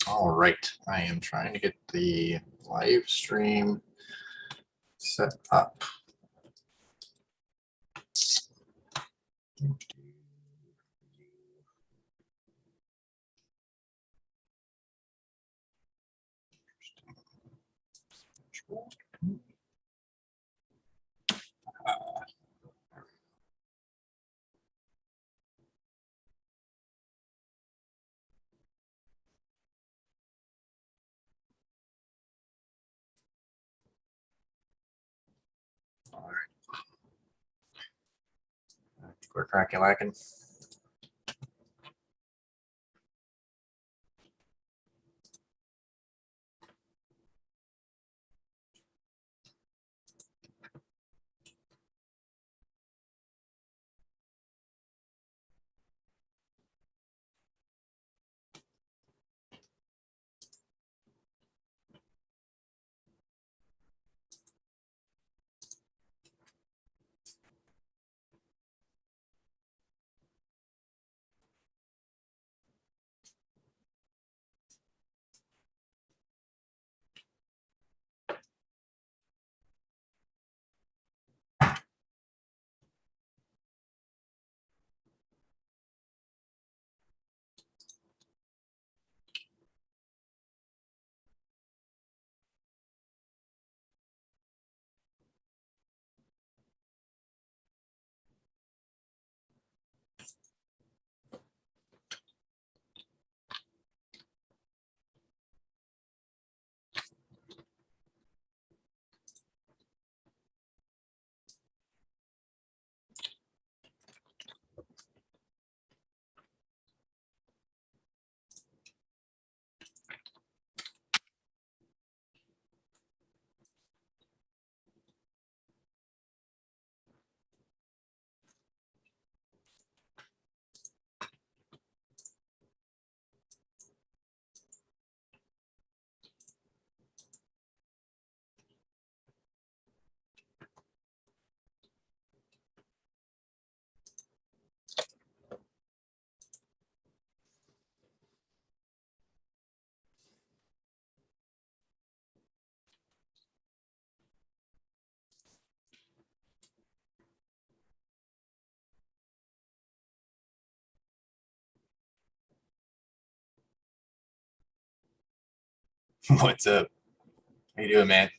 All right, I am trying to get the live stream set up. All right. I think we're cracky-lacking. What's up? How you doing, man?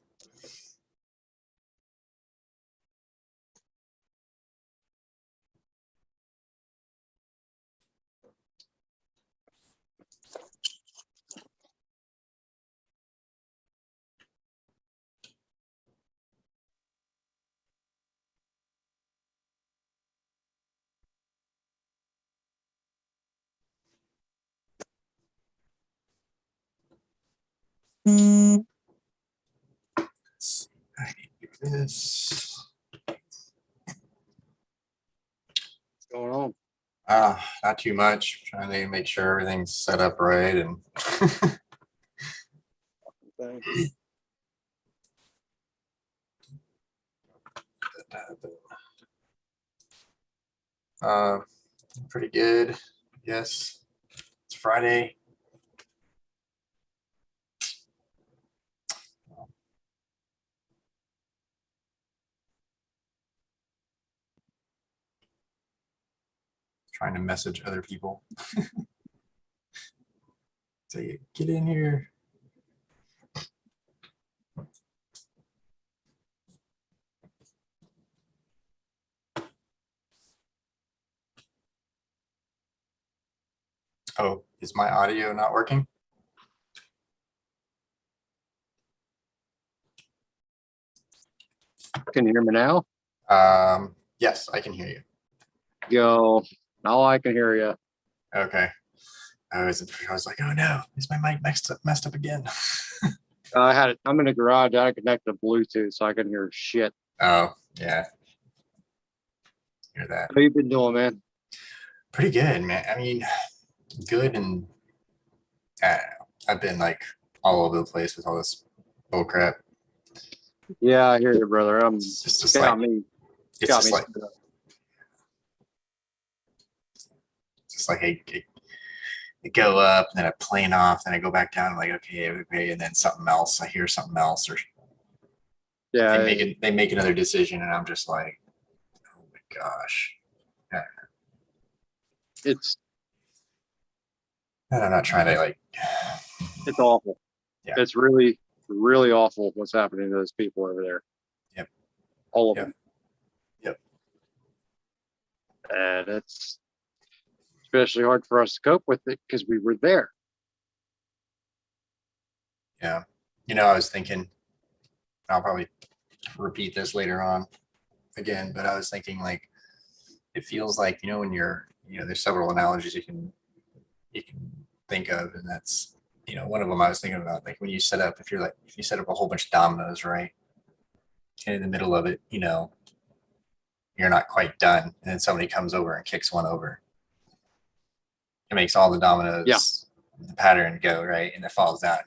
Let's see. I need to do this. What's going on? Not too much. Trying to make sure everything's set up right and uh, pretty good. Yes, it's Friday. Trying to message other people. Say, get in here. Oh, is my audio not working? Can you hear me now? Yes, I can hear you. Yo, now I can hear you. Okay. I was like, oh no, is my mic messed up again? I'm in the garage. I connected to Bluetooth so I can hear shit. Oh, yeah. Hear that. How you been doing, man? Pretty good, man. I mean, good, and I've been like all over the place with all this bull crap. Yeah, I hear you, brother. It's just like hey, go up, and then I plane off, then I go back down. I'm like, okay, okay, and then something else. I hear something else, or Yeah, they make another decision, and I'm just like, oh my gosh. it's And I'm not trying to like, it's awful. yeah, It's really, really awful what's happening to those people over there. yep, All of yep, them. yep, And it's especially hard for us to cope with it because we were there. yeah. I was thinking, I'll probably repeat this later on again, but I was thinking like, it feels like, when you're, there's several analogies you can think of, and that's, one of them I was thinking about, like when you set up, if you set up a whole bunch of dominoes, right, and in the middle of it, you're not quite done, and then somebody comes over and kicks one over. It makes all the Yeah. dominoes, the pattern go right, and it falls down.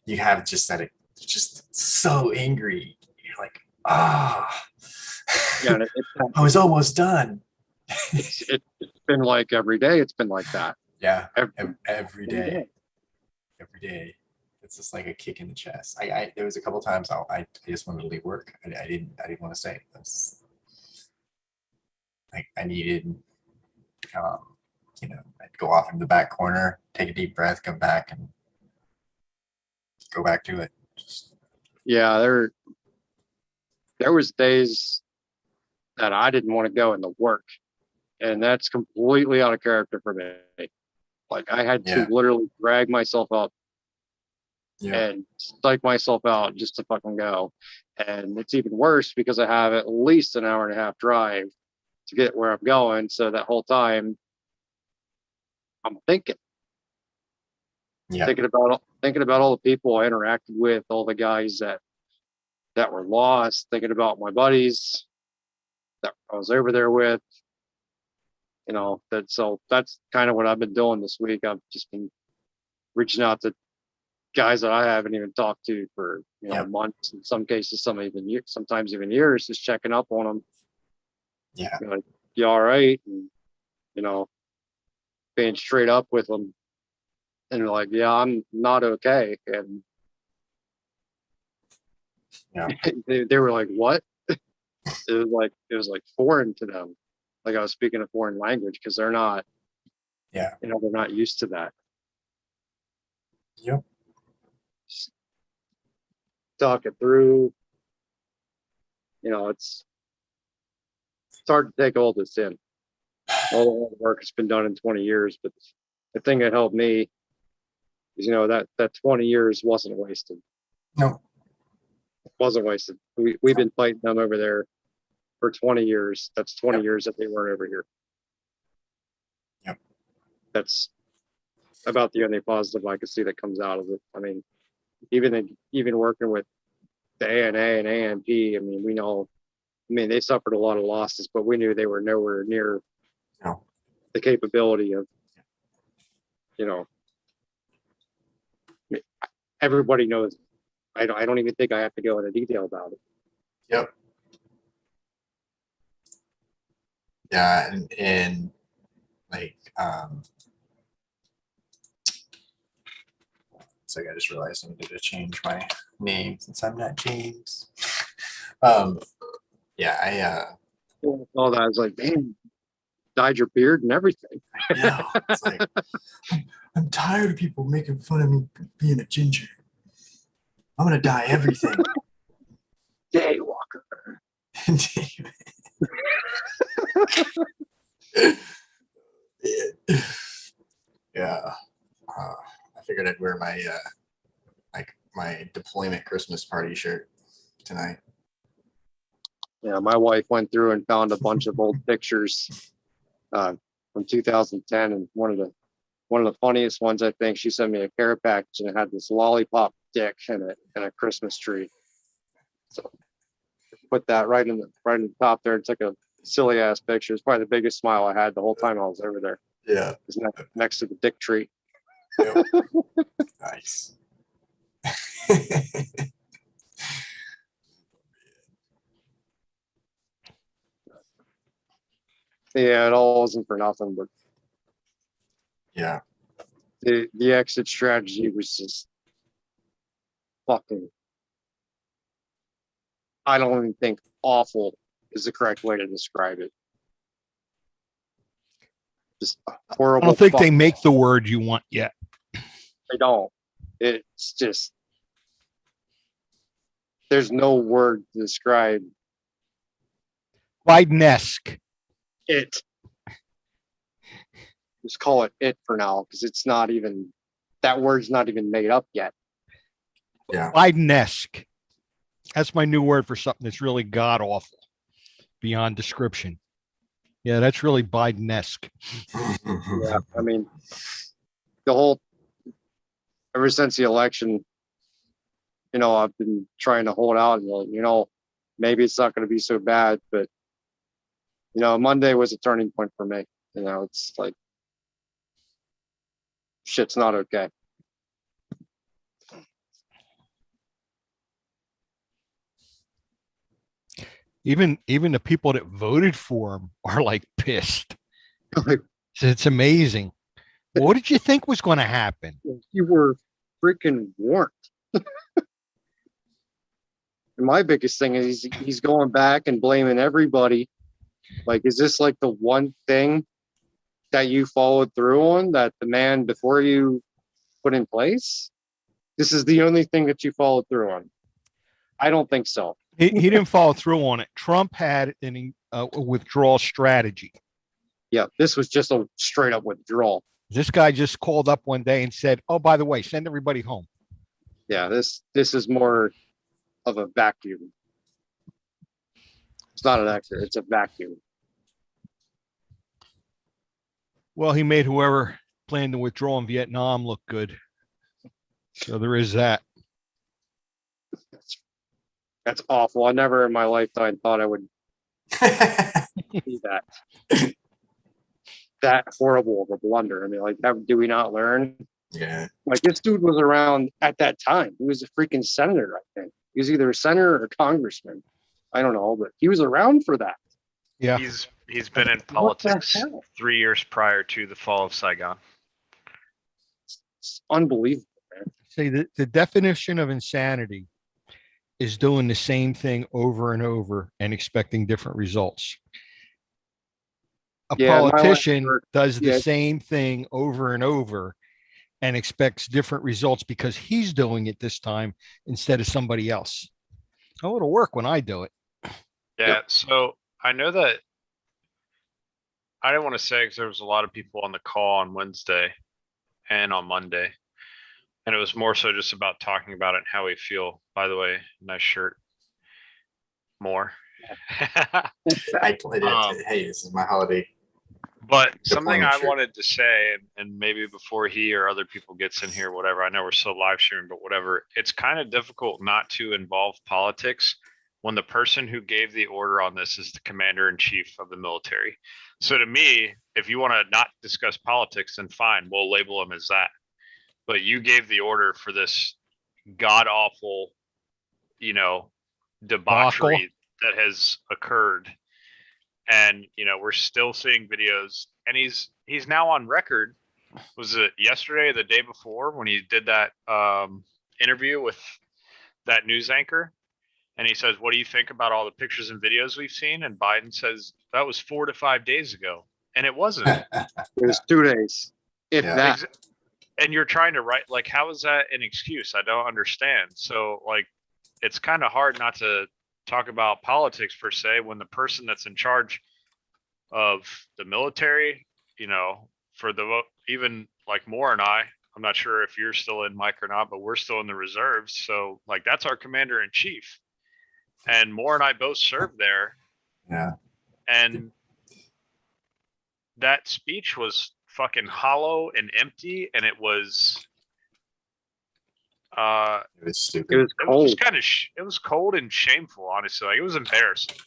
You have just that, just so angry. You're like, ah, Yeah. And I was almost done. it's been like every day. It's been like that. Yeah, Every, every every day, day. every day. It's just like a kick in the chest. There was a couple times I just wanted to leave work. I didn't want to stay. I needed, um, I'd go off in the back corner, take a deep breath, come back, and go back to it. Just, Yeah. There was days that I didn't want to go into work. And that's completely out of character for me. Like I had to yeah, literally drag myself up yeah, and psych myself out just to fucking go. And it's even worse because I have at least an hour and a half drive to get where I'm going. So that whole time I'm yeah, thinking about all the people I interacted with, all the guys that were lost, thinking about my buddies that I was over there with. That's kind of what I've been doing this week. I've just been reaching out to guys that I haven't even talked to for yeah, months, in some cases, sometimes even years, just checking up on them. yeah, Like, you all right? And you know, being straight up with them, and they're like, yeah, I'm not okay. And yeah, they were like, what? It was like foreign to them, like I was speaking a foreign language because yeah, they're not used to that. yep, Just talk it through. It's hard to take all this in. All the work has been done in 20 years, but the thing that helped me is that 20 years wasn't wasted. no, It wasn't wasted. We've been fighting them over there for 20 years. That's 20 yep, years that they weren't over here. yep, That's about the only positive I could see that comes out of it. I mean, even working with the ANA and ANP, I mean, we know, I mean, they suffered a lot of losses, but we knew they were nowhere near no, the capability of, you know, everybody knows. I don't even think I have to go into detail about it. yep, yeah, and like, so I just realized I needed to change my name since I'm not James. Um, yeah, All that, I was like, damn, dyed your beard and everything. yeah, it's like I'm tired of people making fun of me being a ginger. I'm gonna dye everything. Daywalker. Yeah, I figured I'd wear my my deployment Christmas party shirt tonight. Yeah, my wife went through and found a bunch of old pictures from 2010, and one of the funniest ones, I think, she sent me a care package and it had this lollipop dick in it and a Christmas tree. So put that right in the top there. It's like a silly ass picture. It's probably the biggest smile I had the whole time I was over there. Yeah. It's next to the dick tree. Yep. Nice. Yeah, it all wasn't for nothing, but Yeah. The exit strategy was just fucking, I don't even think awful is the correct way to describe it. Just horrible. I don't think they fuck. make the word you want yet. They don't. It's just, there's no word to describe Biden-esque. it. Just call it it for now, because it's not even, that word's not even made up yet. Yeah. Biden-esque. That's my new word for something that's really god awful, beyond description. Yeah, that's really Biden-esque. Yeah, I mean, the whole, ever since the election, you know, I've been trying to hold out and, you know, maybe it's not going to be so bad, but, you know, Monday was a turning point for me. You know, it's like, shit's not okay. Even the people that voted for him are like pissed. Like, It's amazing. What did you think was going to happen? you were freaking warned. And my biggest thing is he's going back and blaming everybody. Like, is this like the one thing that you followed through on that the man before you put in place? This is the only thing that you followed through on. I don't think so. He didn't follow through on it. Trump had a withdrawal strategy. Yeah, this was just a straight up withdrawal. This guy just called up one day and said, "Oh, by the way, send everybody home." Yeah, this is more of a vacuum. It's not an exit, it's a vacuum. Well, he made whoever planned to withdraw in Vietnam look good. So there is that. That's awful. I never in my lifetime thought I would see that. That horrible of a blunder. I mean, like, do we not learn? Yeah. Like, this dude was around at that time. He was a freaking senator, I think. He was either a senator or a congressman. I don't know, but he was around for that. Yeah. He's been in What the politics hell? 3 years prior to the fall of Saigon. It's unbelievable. Say the definition of insanity is doing the same thing over and over and expecting different results. A Yeah, my last politician word- does the yeah. same thing over and over and expects different results because he's doing it this time instead of somebody else. Oh, it'll work when I do it. Yeah, so I know that I didn't want to say because there was a lot of people on the call on Wednesday and on Monday. And it was more so just about talking about it and how we feel. By the way, nice shirt. More. I played it. Hey, this is my holiday. But something Deployment I shirt. wanted to say, and maybe before he or other people gets in here, whatever, I know we're still live streaming, but whatever, it's kind of difficult not to involve politics when the person who gave the order on this is the commander in chief of the military. So to me, if you want to not discuss politics, then fine, we'll label him as that. But you gave the order for this god awful, you know, debauchery that has occurred. And, you know, we're still seeing videos, and he's now on record. Was it yesterday or the day before when he did that interview with that news anchor? And he says, "What do you think about all the pictures and videos we've seen?" And Biden says, "That was 4 to 5 days ago." And it wasn't. It was 2 days, if Yeah. that. And you're trying to write, like, how is that an excuse? I don't understand. So, like, it's kind of hard not to talk about politics per se when the person that's in charge of the military, you know, for the even like Moore and I'm not sure if you're still in, Mike, or not, but we're still in the reserves. So, like, that's our commander in chief, and Moore and I both served there. Yeah. And that speech was fucking hollow and empty, and it was It was stupid. It was it was cold. just kind of it was cold and shameful, honestly. Like, it was embarrassing.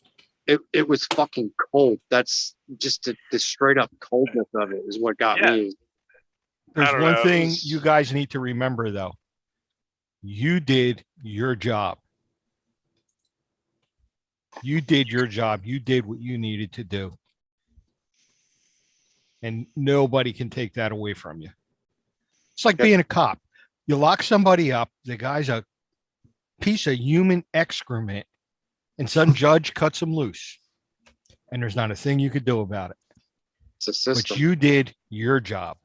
It was fucking cold. That's just the straight up coldness of it is what got me. There's don't one know, it thing was- you guys need to remember, though. You did your job. You did your job. You did what you needed to do. And nobody can take that away from you. It's like Yep. being a cop. You lock somebody up, the guy's a piece of human excrement, and some judge cuts him loose. And there's not a thing you could do about it. It's a But system. you did your job.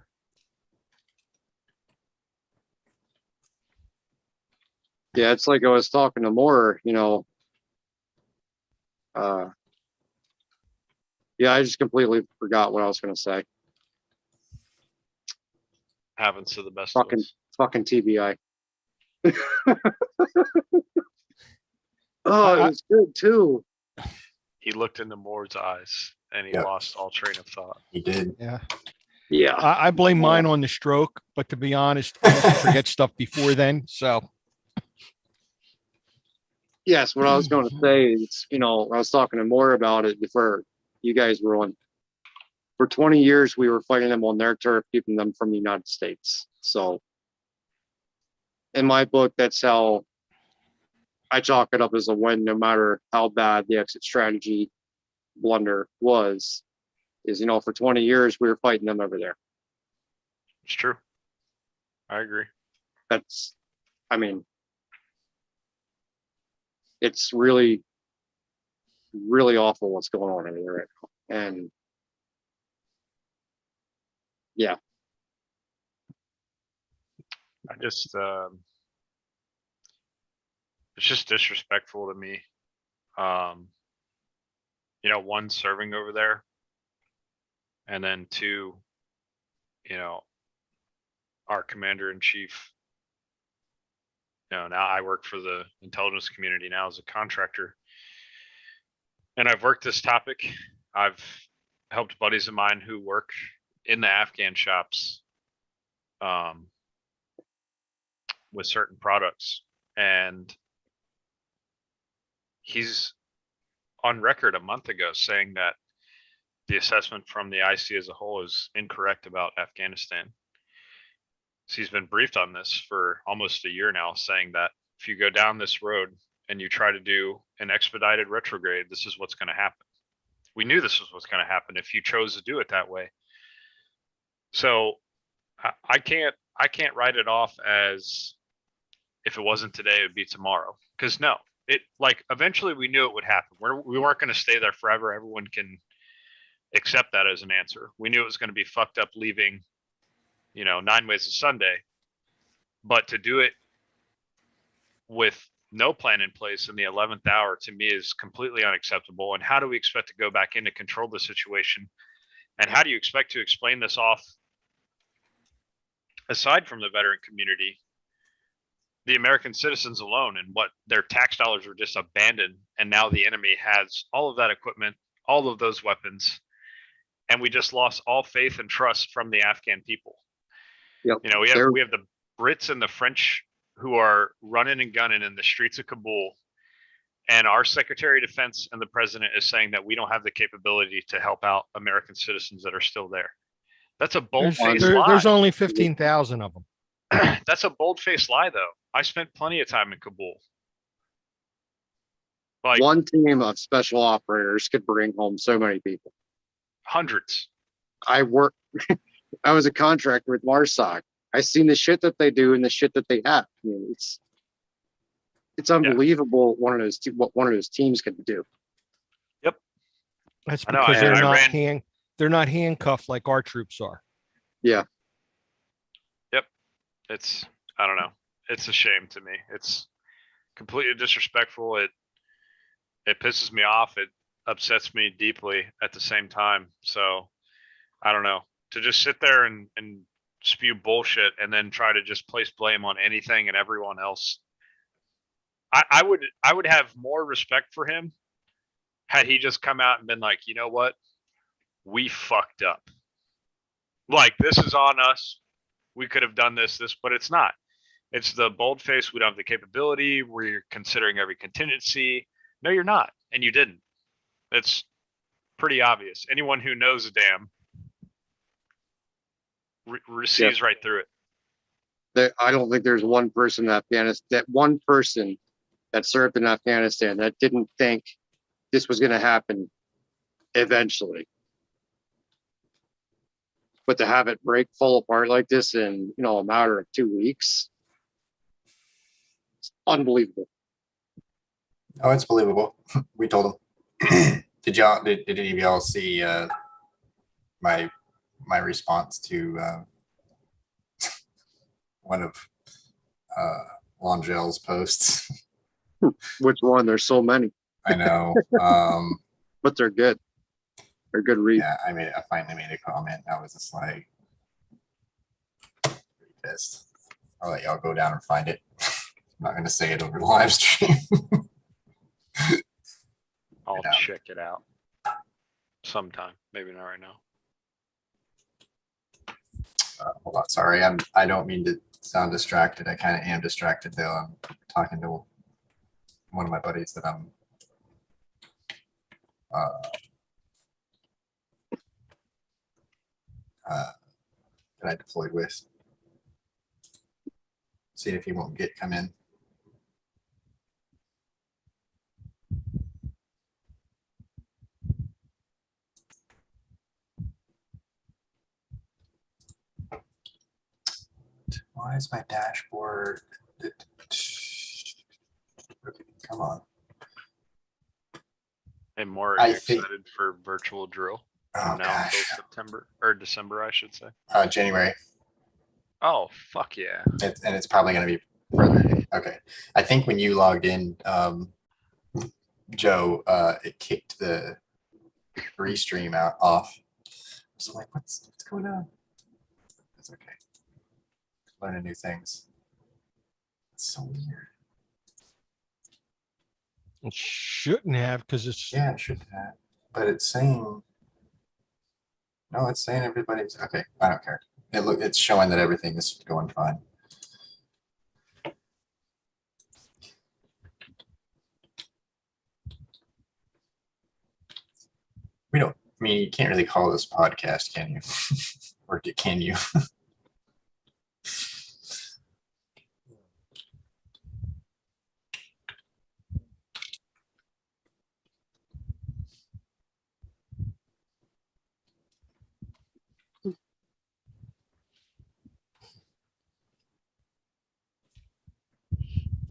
Yeah, it's like I was talking to Moore, yeah, I just completely forgot what I was gonna say. Happens to the best of Fucking us. fucking TBI. Oh, it I- was good too. He looked into Moore's eyes and he Yep. lost all train of thought. He did. Yeah. Yeah. I blame mine on the stroke, but to be honest, I usually forget stuff before then. So Yes, what I was going to say is, I was talking to Moore about it before you guys were on. For 20 years, we were fighting them on their turf, keeping them from the United States. So, in my book, that's how I chalk it up as a win, no matter how bad the exit strategy blunder was. Is, for 20 years, we were fighting them over there. It's true. I agree. That's, I mean, it's really, really awful what's going on in here right now. And yeah, I just, it's just disrespectful to me. One, serving over there. And then two, our commander in chief. Now I work for the intelligence community now as a contractor. And I've worked this topic. I've helped buddies of mine who work in the Afghan shops with certain products. And he's on record a month ago saying that the assessment from the IC as a whole is incorrect about Afghanistan. So he's been briefed on this for almost a year now, saying that if you go down this road and you try to do an expedited retrograde, this is what's going to happen. We knew this was what's going to happen if you chose to do it that way. So I can't write it off as if it wasn't today, it would be tomorrow. Because no, eventually we knew it would happen. We weren't going to stay there forever. Everyone can accept that as an answer. We knew it was going to be fucked up leaving, 9 ways to Sunday. But to do it with no plan in place in the 11th hour, to me, is completely unacceptable. And how do we expect to go back in to control the situation? And how do you expect to explain this off, aside from the veteran community, the American citizens alone, and what their tax dollars were just abandoned? And now the enemy has all of that equipment, all of those weapons, and we just lost all faith and trust from the Afghan people. yep. We have the Brits and the French who are running and gunning in the streets of Kabul. And our Secretary of Defense and the president is saying that we don't have the capability to help out American citizens that are still there. That's a bold-faced lie. there's only 15,000 of them. That's a bold-faced lie, though. I spent plenty of time in Kabul. One team of special operators could bring home so many people. Hundreds. I was a contractor with Marsoc. I seen the shit that they do and the shit that they have. I mean, it's unbelievable what one of those teams can do. That's I know, because I they're not handcuffed like our troops are. Yeah. I don't know. It's a shame to me. It's completely disrespectful. It pisses me off. It upsets me deeply at the same time. So I don't know. To just sit there and spew bullshit and then try to just place blame on anything and everyone else. I would have more respect for him had he just come out and been like, you know what? We fucked up. Like, this is on us. We could have done this, but it's not. It's the bold face. We don't have the capability. We're considering every contingency. No, you're not. And you didn't. It's pretty obvious. Anyone who knows a damn sees right through it. I don't think there's one person in Afghanistan, that served in Afghanistan that didn't think this was going to happen eventually. But to have it fall apart like this in, a matter of 2 weeks, it's unbelievable. Oh, it's believable. We told them. Did any of y'all see my response to one of Longel's posts? Which one? There's so many, I know. but they're good. They're good read. Yeah, I finally made a comment. I was just like pretty pissed. I'll let y'all go down and find it. I'm not gonna say it over the live stream. I'll Yeah. check it out sometime. Maybe not right now. Hold on, sorry. I don't mean to sound distracted. I kind of am distracted though. I'm talking to one of my buddies that I'm that I deployed with. See if he won't come in. Why is my dashboard? Okay, come on. And more, are I you think- excited for virtual drill Oh from now until gosh. September or December, I should say? January. Oh, fuck yeah. And it's probably going to be further. Okay. I think when you logged in, Joe, it kicked the restream off. So like, what's going on? It's okay. Learning new things. It's so weird. It shouldn't have, because it's Yeah, it should have. But it's saying, no, it's saying everybody's okay. I don't care. It's showing that everything is going fine. I mean, you can't really call this podcast, can you? Or can you?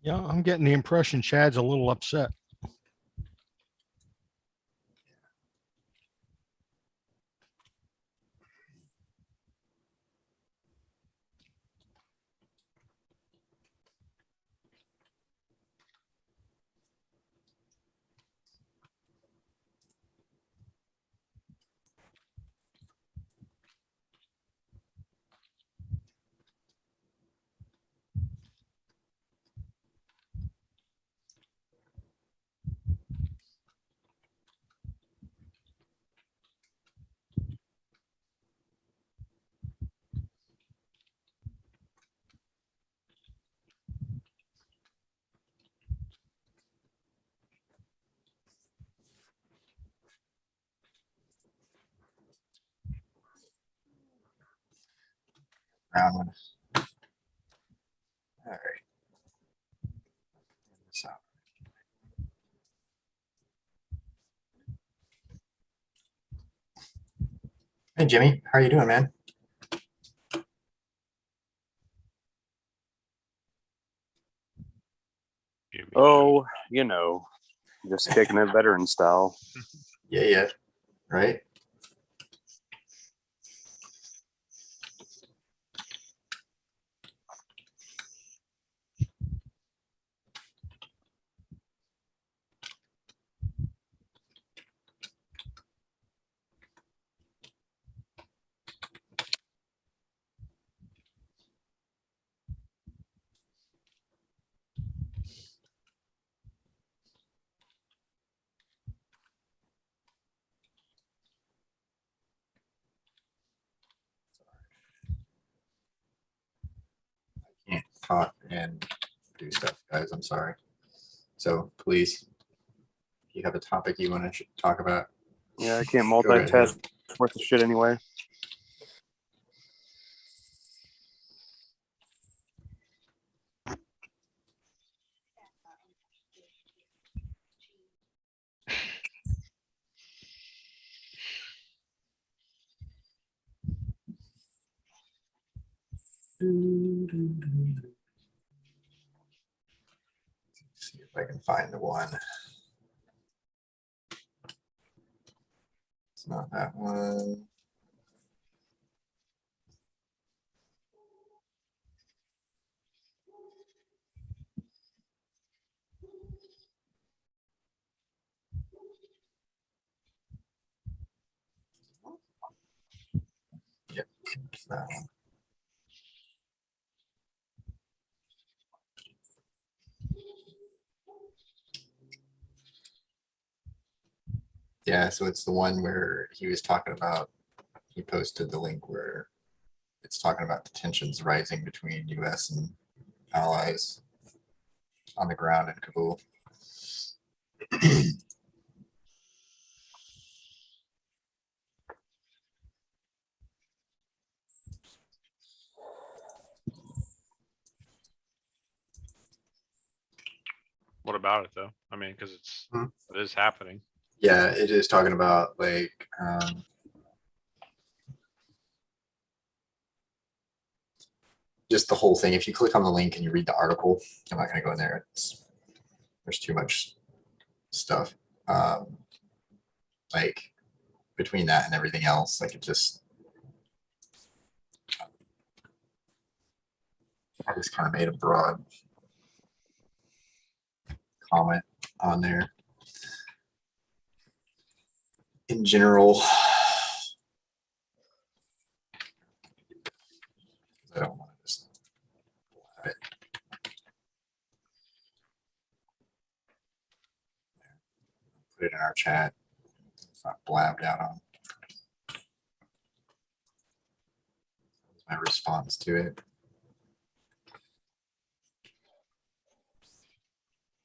yeah, I'm getting the impression Chad's a little upset. Round one. All right. So, hey Jimmy, how are you doing, man? Jimmy. Oh, just kicking it veteran style. Yeah, right. Can't talk and do stuff, guys. I'm sorry. So please, if you have a topic you want to talk about, Yeah, I can't go right ahead. multitask worth of shit anyway. See if I can find the one. It's not that one. Yep, it's that one. Yeah, so it's the one where he was talking about, he posted the link where it's talking about the tensions rising between US and allies on the ground in Kabul. What about it though? I mean, because Hmm. it is happening. Yeah, it is talking about like just the whole thing. If you click on the link and you read the article, I'm not going to go in there. There's too much stuff. Like between that and everything else, like it just, I just kind of made a broad comment on there. In general, I don't want to just blab it. Put it in our chat. It's not blabbed out on. My response to it.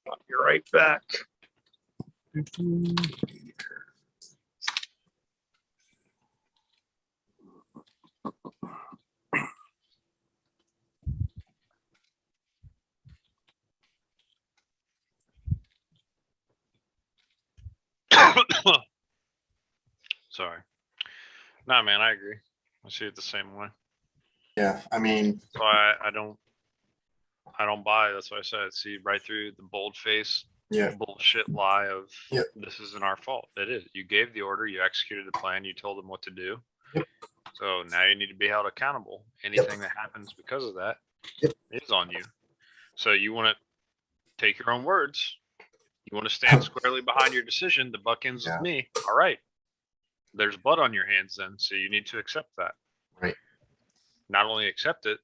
I'll be right back. Sorry. Nah, man, I agree. I see it the same way. Yeah, I mean, So I don't buy. That's why I said see right through the bold face yeah, bullshit lie of Yep. this isn't our fault. It is. You gave the order, you executed the plan, you told them what to do. Yep. So now you need to be held accountable. Anything that happens because of that Yep. is on you. So you want to take your own words. You want to stand squarely behind your decision. The buck ends Yeah. with me. All right. There's blood on your hands then, so you need to accept that. Right. Not only accept it,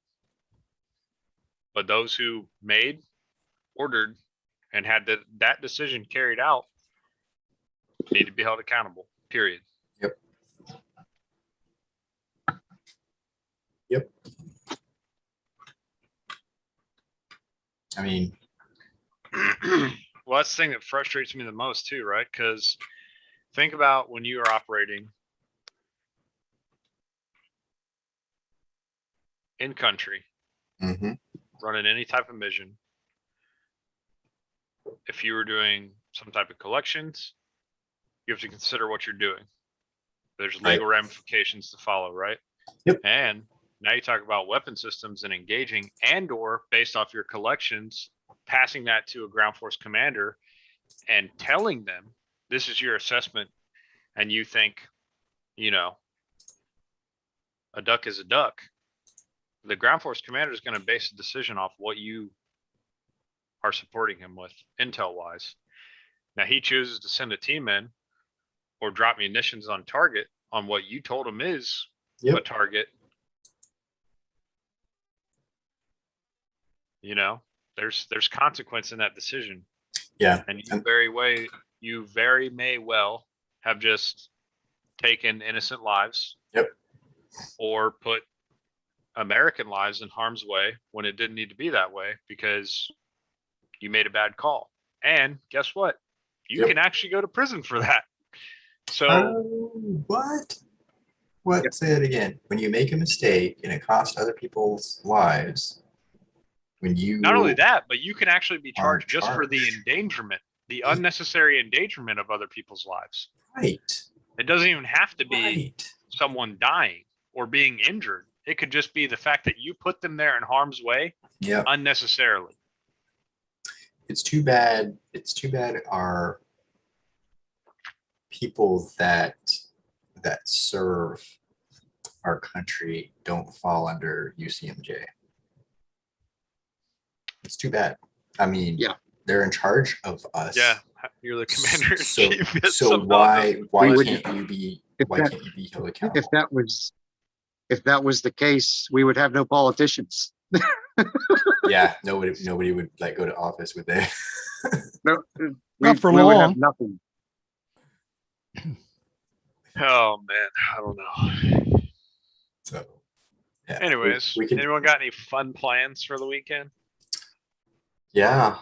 but those who made, ordered, and had that decision carried out need to be held accountable, period. Yep. I mean, Well, that's the thing that frustrates me the most too, right? Because think about when you are operating in country, mhm, running any type of mission. If you were doing some type of collections, you have to consider what you're doing. There's legal ramifications to follow, right? Yep. And now you talk about weapon systems and engaging, and or based off your collections, passing that to a ground force commander and telling them this is your assessment, and you think, you know, a duck is a duck. The ground force commander is going to base a decision off what you are supporting him with intel wise. Now he chooses to send a team in or drop munitions on target on what you told him is a yep, target. You know, there's consequence in that decision. yeah, And you very may well have just taken innocent lives. Yep. Or put American lives in harm's way when it didn't need to be that way because you made a bad call. And guess what? You Yep. can actually go to prison for that. So what? What? Yep. Say it again. When you make a mistake and it costs other people's lives, when you not only that, but you can actually be are charged just for the charged. endangerment, the unnecessary endangerment of other people's lives. Right, It doesn't even have to be right, someone dying or being injured. It could just be the fact that you put them there in harm's way Yeah, unnecessarily. it's too bad. It's too bad our people that serve our country don't fall under UCMJ. It's too bad. I mean, Yeah. they're in charge of us. Yeah, you're the commander in So, chief. yet so somehow why doesn't why would- can't you be if why that- can't you be held If accountable? if that was the case, we would have no politicians. Yeah, nobody would like go to office, would they? No, Not for we would have long. nothing. Oh man, I don't know. So, yeah. Anyways, we could, anyone got any fun plans for the weekend? yeah.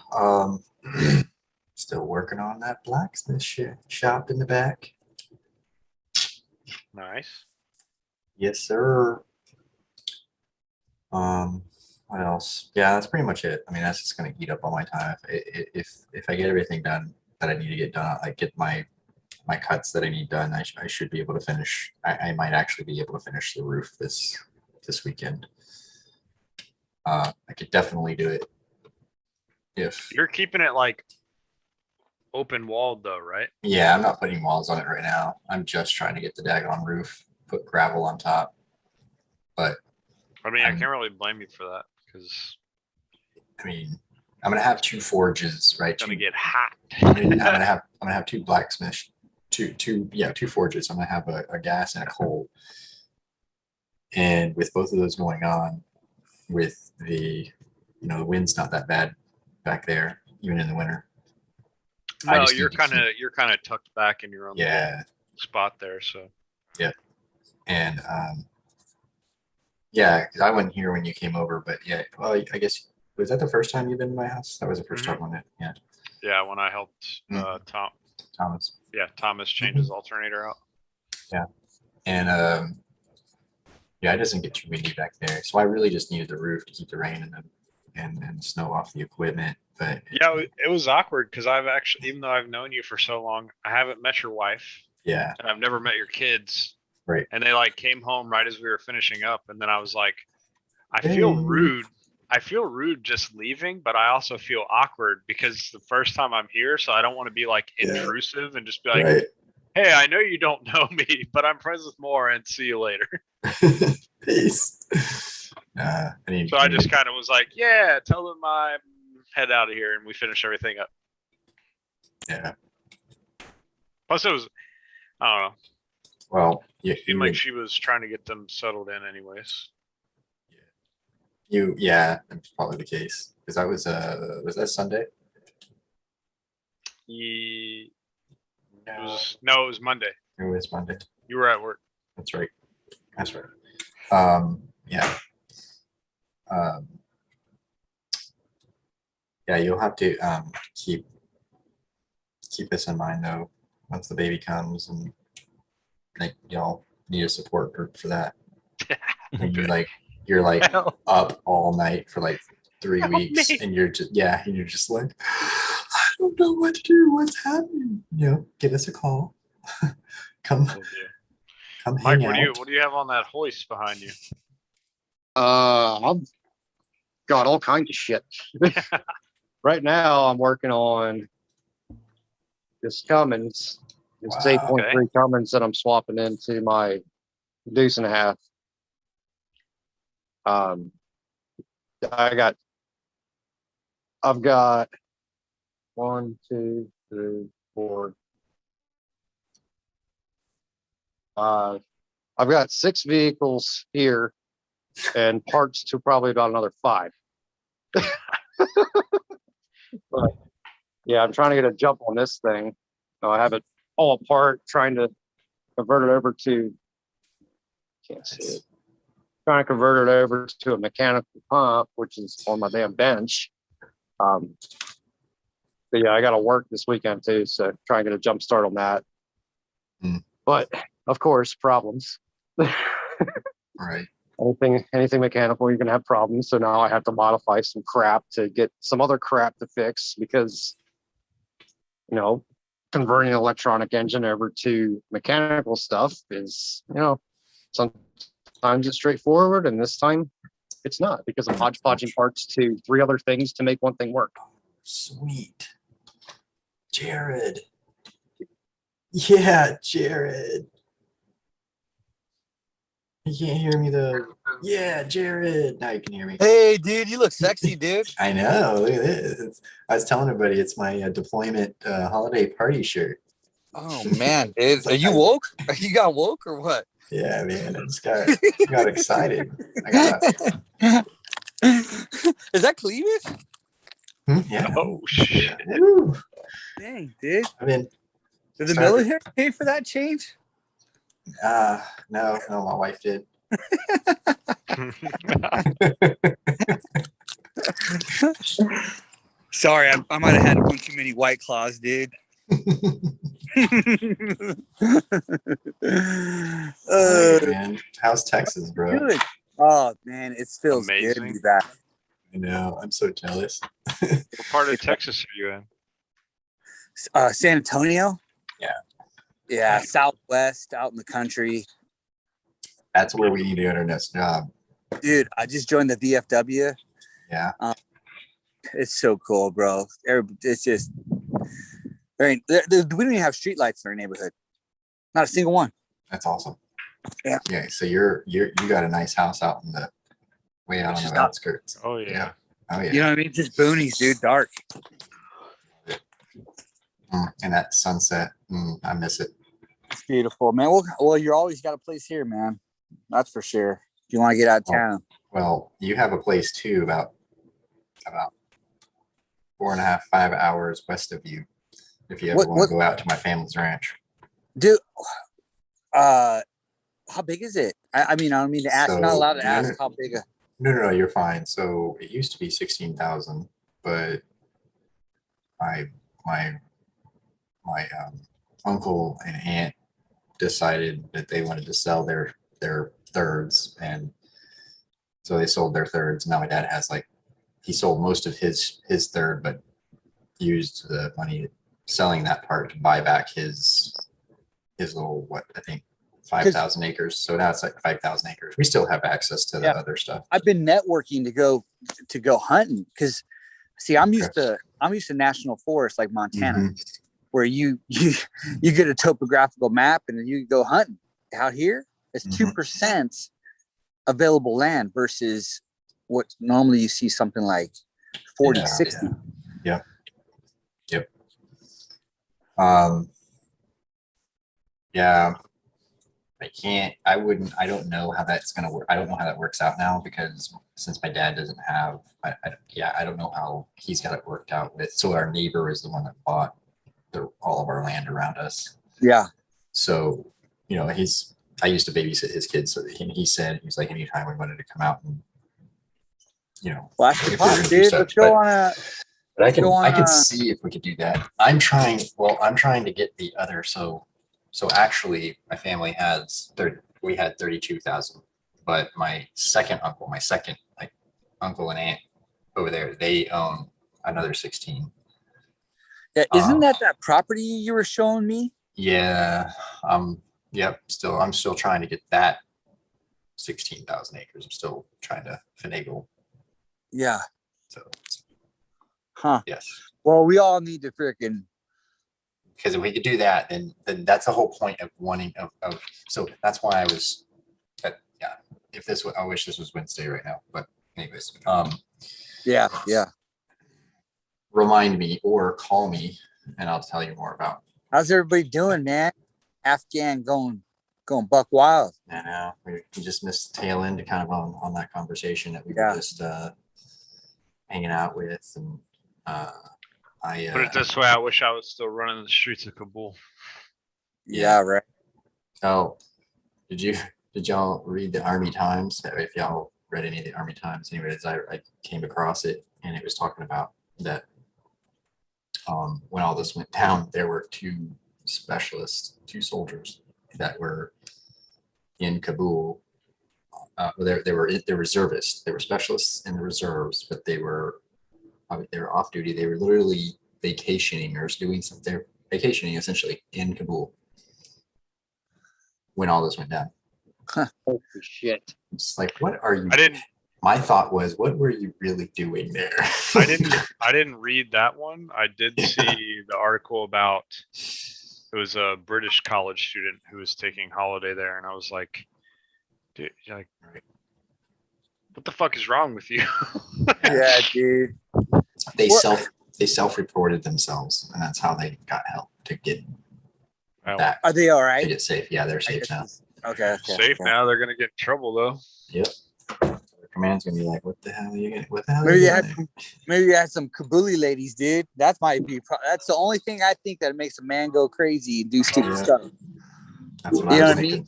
Still working on that blacksmith shop in the back. Nice. Yes, sir. What else? Yeah, that's pretty much it. I mean, that's just gonna eat up all my time. If I get everything done that I need to get done, I get my cuts that I need done, I should be able to finish. I might actually be able to finish the roof this weekend. I could definitely do it if. You're keeping it like open walled though, right? Yeah, I'm not putting walls on it right now. I'm just trying to get the daggone roof, put gravel on top. But I mean, I I'm- can't really blame you for that because I mean, I'm gonna have two forges, right? it's gonna Two- get hot. I'm gonna have two blacksmiths, two forges. I'm gonna have a gas and a coal. And with both of those going on, with the the wind's not that bad back there, even in the winter. I No, just you're need to keep- kind of tucked back in your own little Yeah, spot there. So and yeah, because I wasn't here when you came over, but yeah, well, I guess was that the first time you've been to my house? That was the 1st time on it. Yeah, yeah, when I helped Thomas. Thomas change his alternator out. And yeah, it doesn't get too windy back there, so I really just needed the roof to keep the rain and snow off the equipment. But Yeah, it was awkward because I've actually, even though I've known you for so long, I haven't met your wife yeah, and I've never met your kids. right. And they like came home right as we were finishing up, and then I was like, I feel Hey. rude. I feel rude just leaving, but I also feel awkward because it's the first time I'm here, so I don't want to be like Yeah. intrusive and just be like, Right. hey, I know you don't know me, but I'm friends with more and see you later. Peace. So I just kind of was like, yeah, tell them I'm head out of here, and we finished everything up. yeah. Plus it was, I don't know, Well, you, it seemed like she was trying to get them settled in anyways. yeah, that's probably the case because I was that Sunday? It No, it was Monday. it was Monday. You were at work. That's right. That's right. Yeah. Yeah, you'll have to keep this in mind though once the baby comes, and like y'all need a support group for that. And you're like Hell. up all night for like 3 Help weeks, me. and you're just like, I don't know what to do. What's happening? Give us a call. come Oh, dear. come Mike, hang out. what do you have on that hoist behind you? I've got all kinds of shit. Right now, I'm working on this Cummins. It's Wow. 8.3 Cummins that I'm swapping into my deuce and a half. I've got 1, 2, 3, 4. I've got 6 vehicles here and parts to probably about another 5. But yeah, I'm trying to get a jump on this thing. I have it all apart, trying to convert it over to, can't see it. Trying to convert it over to a mechanical pump, which is on my damn bench. But yeah, I got to work this weekend too, so try and get a jump start on that. But of course, problems. Right. Anything mechanical, you're gonna have problems. So now I have to modify some crap to get some other crap to fix because, converting an electronic engine over to mechanical stuff is, sometimes times it's straightforward, and this time it's not because I'm hodgepodging parts to 3 other things to make one thing work. Sweet. Jared. Yeah, Jared. You can't hear me though. Yeah, Jared. Now you can hear me. Hey, dude, you look sexy, dude. I know. Look at this. I was telling everybody it's my deployment holiday party shirt. Oh man, dude, are you woke? You got woke or what? Yeah, man. I just got excited. I got Is that cleavage? yeah. Oh, shit. Woo. Dang, dude. I mean, Did the Started- military pay for that change? no, my wife did. Sorry, I might have had one too many White Claws, dude. Man, how's Texas, bro? Good. Oh man, it feels good to Amazing. be back. I know. I'm so jealous. What part of Texas are you in? San Antonio. Yeah. Yeah, Southwest, out in the country. That's where we need to get our next job. Dude, I just joined the VFW. Yeah. It's so cool, bro. It's just, we don't even have streetlights in our neighborhood. Not a single one. That's awesome. Yeah. Yeah. So you got a nice house out in the way out on Just the out- outskirts. Oh, yeah. Oh yeah. You know what I mean? Just boonies, dude. Dark. And that sunset. I miss it. It's beautiful, man. Well, you're always got a place here, man. That's for sure. If you want to get out of town. Well, you have a place too about 4.5, 5 hours west of you. If you ever What- want to go out to my family's ranch. Dude, how big is it? I mean, I don't mean to ask. I'm not allowed to So, ask how big a. No, you're fine. So it used to be 16,000, but my uncle and aunt decided that they wanted to sell their thirds, and so they sold their thirds. Now my dad has he sold most of his third, but used the money selling that part to buy back his little, I think 5,000 acres. So now it's like 5,000 acres. We still have access to the Yeah. other stuff. I've been networking to go hunting because, see, I'm used to national forests like Montana, Mhm. where you get a topographical map and then you go hunting. Out here, it's Mhm. 2% available land versus what normally you see something like 40, Yeah, 60. Yep. Yeah, I don't know how that's going to work. I don't know how that works out now because since my dad doesn't have, I don't know how he's got it worked out with. So our neighbor is the one that bought all of our land around us. Yeah. So, I used to babysit his kids. So he said, he was like, anytime we wanted to come out and, Well, that's the if we're gonna pot, do dude. stuff, Let's go on a. but I go on can a- see if we could do that. I'm trying to get the other. So actually my family we had 32,000, but my second uncle, uncle and aunt over there, they own another 16. Yeah, isn't that property you were showing me? Yeah. Yep. I'm still trying to get that 16,000 acres. I'm still trying to finagle. Yeah. So Huh. yes. Well, we all need to freaking. Because if we could do that, then that's the whole point of wanting of so that's why I was I wish this was Wednesday right now, but anyways, Yeah. remind me or call me and I'll tell you more about. How's everybody doing, man? Afghan going buck wild. And we just missed the tail end kind of on that conversation that we Yeah. were just hanging out with, and Put it this way, I wish I was still running the streets of Kabul. Yeah, right. Oh, did y'all read the Army Times? If y'all read any of the Army Times, anyways, I came across it and it was talking about that when all this went down, there were two soldiers that were in Kabul. They were reservists. They were specialists in the reserves, but they were off duty. They were literally vacationing or doing something. They're vacationing essentially in Kabul when all this went down. Holy shit. It's like, what are you? I didn't My thought was, what were you really doing there? I didn't read that one. I did see the article about it was a British college student who was taking holiday there, and I was like, dude, like, what the fuck is wrong with you? Yeah, dude. They Well- self-reported themselves, and that's how they got help to get Well, back Are they all to right? get safe. Yeah, they're I safe guess now. it's- Okay. safe now. They're gonna get in trouble though. Yep. The command's gonna be like, what the hell are you gonna? What the hell? Maybe are they you had doing? some, maybe you had some Kabuli ladies, dude. That might be. That's the only thing I think that makes a man go crazy and do stupid Yeah. stuff. That's what You I know was what I mean? thinking.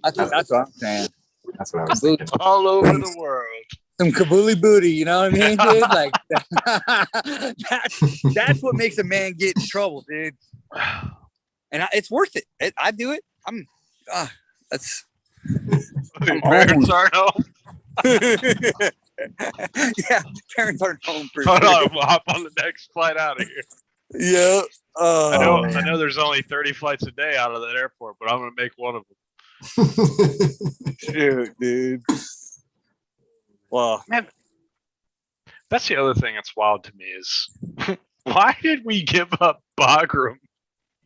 That's what I'm saying. That's what I was Kabuli, thinking. All over the world. some Kabuli booty. You know what I mean, dude? Like that's what makes a man get in trouble, dude. And it's worth it. I do it. That's. Your I'm parents old. aren't home. Yeah, parents aren't home for Hold sure. on, we'll hop on the next flight out of here. Yeah. I know. I man. know. There's only 30 flights a day out of that airport, but I'm gonna make one of them. Shoot, dude. Well, That's the other thing that's wild to me is why did we give up Bagram?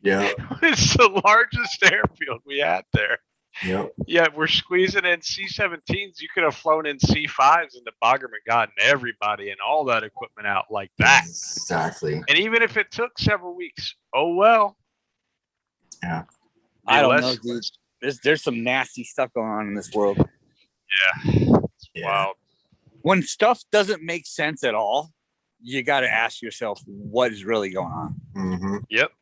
Yeah. It's the largest airfield we had there. Yep. Yeah, we're squeezing in C-17s. You could have flown in C-5s into Bagram and gotten everybody and all that equipment out like that. Exactly. And even if it took several weeks, oh well. Yeah. I don't Unless- know, dude. There's some nasty stuff going on in this world. It's Yeah. wild. When stuff doesn't make sense at all, you got to ask yourself what is really going on. Mm-hmm. Yep.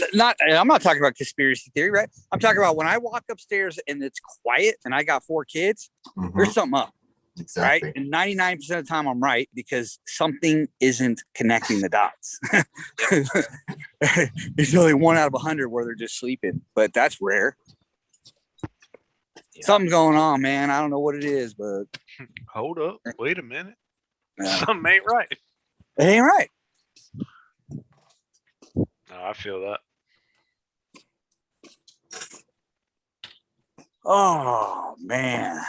I'm not talking about conspiracy theory, right? I'm talking about when I walk upstairs and it's quiet and I got 4 kids, there's something up, Exactly. right? And 99% of the time I'm right because something isn't connecting the dots. There's only 1 out of 100 where they're just sleeping, but that's rare. Yeah. Something's going on, man. I don't know what it is, but Hold up. Wait a minute. uh, Something ain't right. it ain't right. No, I feel that. Oh man,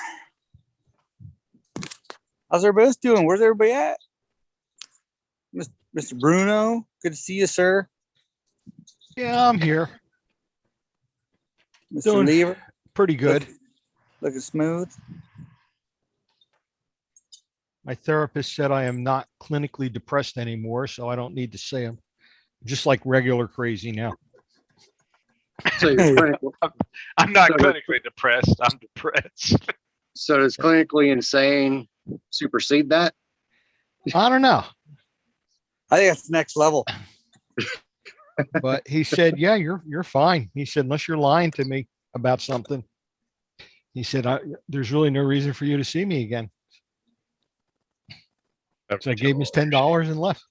how's everybody else doing? Where's everybody at? Mr. Bruno, good to see you, sir. Yeah, I'm here. Mr. Doing Lever, pretty good. looking smooth. My therapist said I am not clinically depressed anymore, so I don't need to see him. Just like regular crazy now. So you're clinical. I'm not So- clinically depressed. I'm depressed. So does clinically insane supersede that? I don't know, I think that's next level. but he said, "Yeah, you're fine." He said, "Unless you're lying to me about something." He said, "There's really no reason for you to see me again." So I gave him his $10 and left.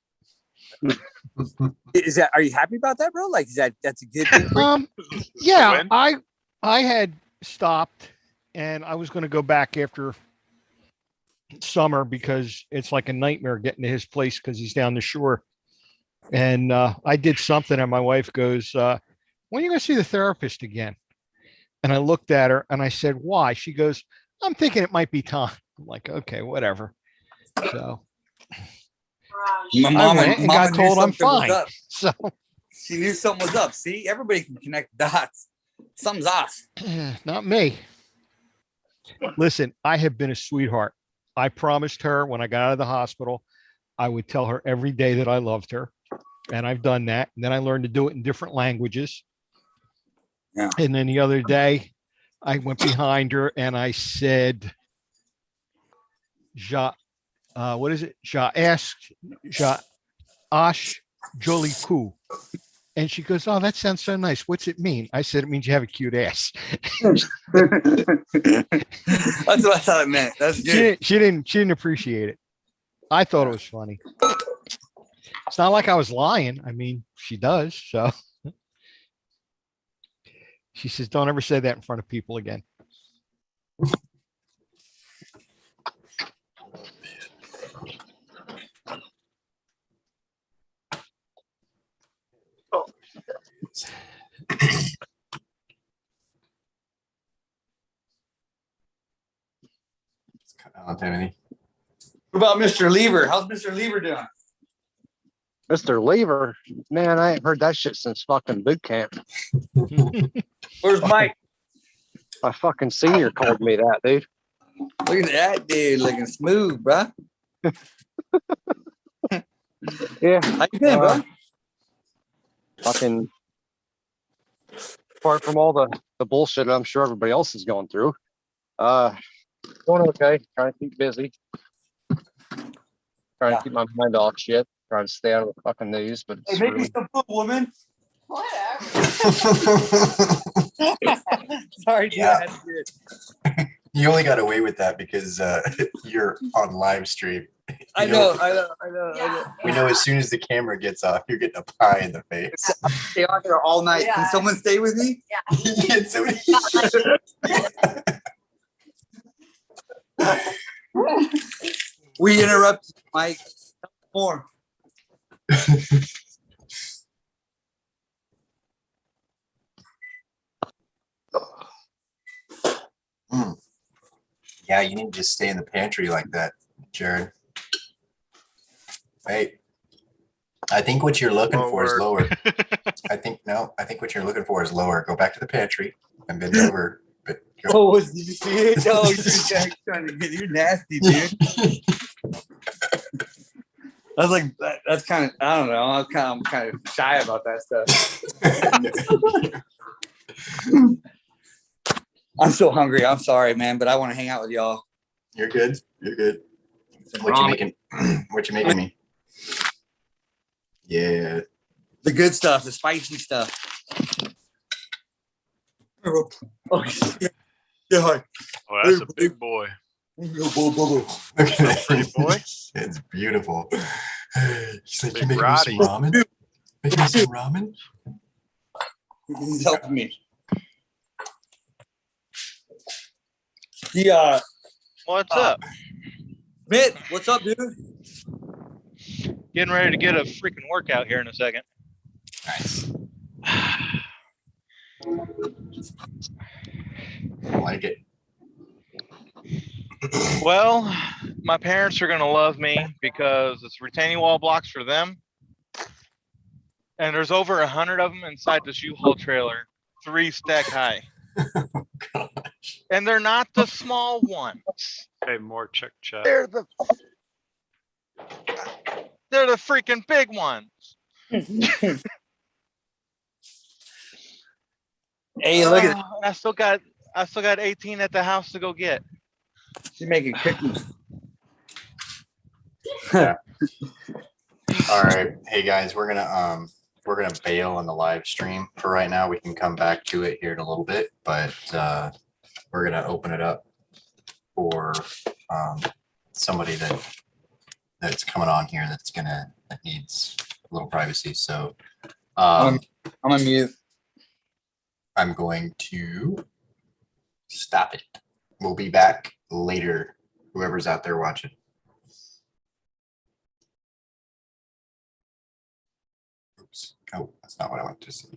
Is that? Are you happy about that, bro? Like, that's a good thing? For you? Yeah, When? I had stopped and I was going to go back after summer because it's like a nightmare getting to his place because he's down the shore. And I did something and my wife goes, when are you going to see the therapist again? And I looked at her and I said, why? She goes, I'm thinking it might be time. I'm like, okay, whatever. So My I went and got knew told I'm something was fine. up. So She knew something was up. See, everybody can connect dots. Something's off. not me. Listen, I have been a sweetheart. I promised her when I got out of the hospital, I would tell her every day that I loved her. And I've done that. And then I learned to do it in different languages. Yeah. And then the other day, I went behind her and I said, what is it? Ash Jolly Poo. And she goes, oh, that sounds so nice. What's it mean? I said, it means you have a cute ass. That's what I thought it meant. That's good. She didn't appreciate it. I thought it was funny. It's not like I was lying. I mean, she does. So she says, don't ever say that in front of people again. Timothy. What about Mr. Lever? How's Mr. Lever doing? Mr. Lever, man, I ain't heard that shit since fucking boot camp. Where's Mike? My fucking senior called me that, dude. Look at that dude looking smooth, bro. Yeah, How you been, bro? fucking. Apart from all the bullshit I'm sure everybody else is going through, going okay. Trying to keep busy. Trying to keep my mind off shit. Trying to stay out of the fucking news, but Hey, it's make me really, some food, woman. Whatever. Sorry, dude. Yeah. I had to do it. You only got away with that because you're on live stream. I You know. I know. Yeah. We know as soon as the camera gets off, you're getting a pie in the face. Stay out there all night. Yeah. Can someone stay with me? Yeah, somebody- We interrupted, Mike. More. Mm. Yeah, you need to just stay in the pantry like that, Jared. Hey, I think what you're looking for is lower. I think what you're looking for is lower. Go back to the pantry and bend over. But Oh, did you see it? Oh, you're trying to get you nasty, dude. I was like, that's kind of, I don't know. I'm kind of shy about that stuff. I'm so hungry. I'm sorry, man, but I want to hang out with y'all. You're good. You're good. What you making? What you making me? Yeah. The good stuff, the spicy stuff. Oh, shit. Yeah. Oh, that's a big boy. Look at that Pretty boy. It's beautiful. He's like, Big you making me some Roddy. ramen? Making me some ramen? He's helping me. Yeah. What's up? Mitt, what's up, dude? Getting ready to get a freaking workout here in a second. Nice. I like it. Well, my parents are gonna love me because it's retaining wall blocks for them, and there's over 100 of them inside this U-Haul trailer, 3 stack high, Gosh. and they're not the small ones. Hey, more check chat. They're the freaking big ones. Hey, look at And I still got 18 at the house to go get. she's making cookies. All right. Hey guys, we're gonna bail on the live stream for right now. We can come back to it here in a little bit, but we're gonna open it up for somebody that's coming on here that needs a little privacy. So I'm on mute. I'm going to stop it. We'll be back later, whoever's out there watching. Oops. Oh, that's not what I want to see.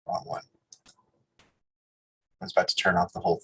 Wrong one. I was about to turn off the whole thing.